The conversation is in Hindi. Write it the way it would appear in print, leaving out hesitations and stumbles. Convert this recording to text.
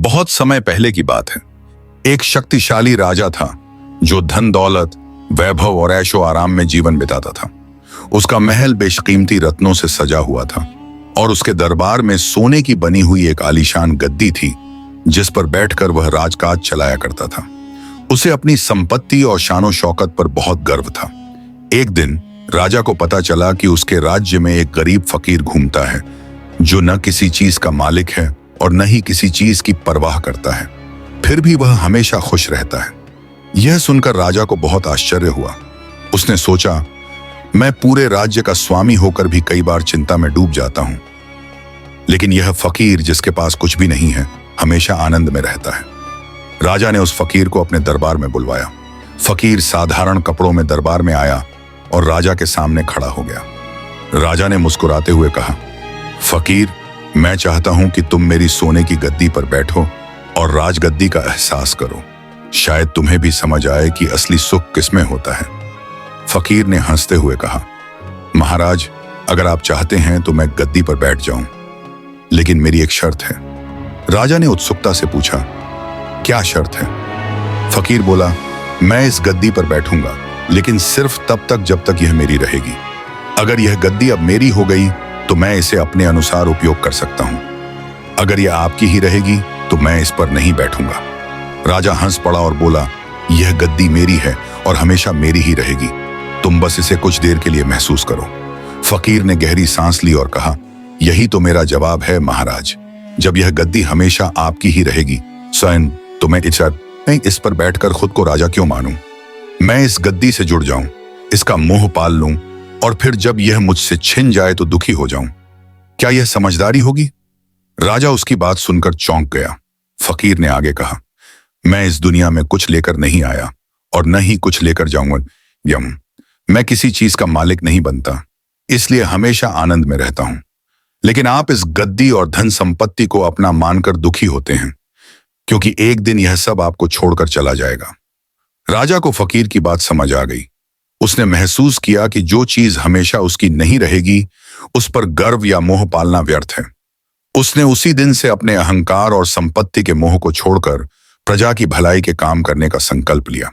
बहुत समय पहले की बात है। एक शक्तिशाली राजा था जो धन दौलत, वैभव और ऐशो आराम में जीवन बिताता था। उसका महल बेशकीमती रत्नों से सजा हुआ था और उसके दरबार में सोने की बनी हुई एक आलीशान गद्दी थी जिस पर बैठकर वह राजकाज चलाया करता था। उसे अपनी संपत्ति और शानो शौकत पर बहुत गर्व था। एक दिन राजा को पता चला कि उसके राज्य में एक गरीब फकीर घूमता है जो न किसी चीज का मालिक है और न ही किसी चीज की परवाह करता है, फिर भी वह हमेशा खुश रहता है। यह सुनकर राजा को बहुत आश्चर्य हुआ। उसने सोचा, मैं पूरे राज्य का स्वामी होकर भी कई बार चिंता में डूब जाता हूं, लेकिन यह फकीर जिसके पास कुछ भी नहीं है हमेशा आनंद में रहता है। राजा ने उस फकीर को अपने दरबार में बुलवाया। फकीर साधारण कपड़ों में दरबार में आया और राजा के सामने खड़ा हो गया। राजा ने मुस्कुराते हुए कहा, फकीर, मैं चाहता हूं कि तुम मेरी सोने की गद्दी पर बैठो और राजगद्दी का एहसास करो। शायद तुम्हें भी समझ आए कि असली सुख किसमें होता है। फकीर ने हंसते हुए कहा, महाराज, अगर आप चाहते हैं तो मैं गद्दी पर बैठ जाऊं, लेकिन मेरी एक शर्त है। राजा ने उत्सुकता से पूछा, क्या शर्त है? फकीर बोला, मैं इस गद्दी पर बैठूंगा, लेकिन सिर्फ तब तक जब तक यह मेरी रहेगी। अगर यह गद्दी अब मेरी हो गई तो मैं इसे अपने अनुसार उपयोग कर सकता हूं। अगर यह आपकी ही रहेगी तो मैं इस पर नहीं बैठूंगा। राजा हंस पड़ा और बोला, यह गद्दी मेरी है और हमेशा मेरी ही रहेगी। तुम बस इसे कुछ देर के लिए महसूस करो। फकीर ने गहरी सांस ली और कहा, यही तो मेरा जवाब है महाराज। जब यह गद्दी हमेशा आपकी ही रहेगी स्वयं, तो मैं इस पर बैठकर खुद को राजा क्यों मानूं? मैं इस गद्दी से जुड़ जाऊं, इसका मोह पाल लूं और फिर जब यह मुझसे छिन जाए तो दुखी हो जाऊं। क्या यह समझदारी होगी? राजा उसकी बात सुनकर चौंक गया। फकीर ने आगे कहा, मैं इस दुनिया में कुछ लेकर नहीं आया और न ही कुछ लेकर जाऊंगा। मैं किसी चीज का मालिक नहीं बनता, इसलिए हमेशा आनंद में रहता हूं। लेकिन आप इस गद्दी और धन संपत्ति को अपना मानकर दुखी होते हैं, क्योंकि एक दिन यह सब आपको छोड़कर चला जाएगा। राजा को फकीर की बात समझ आ गई। उसने महसूस किया कि जो चीज हमेशा उसकी नहीं रहेगी, उस पर गर्व या मोह पालना व्यर्थ है। उसने उसी दिन से अपने अहंकार और संपत्ति के मोह को छोड़कर प्रजा की भलाई के काम करने का संकल्प लिया।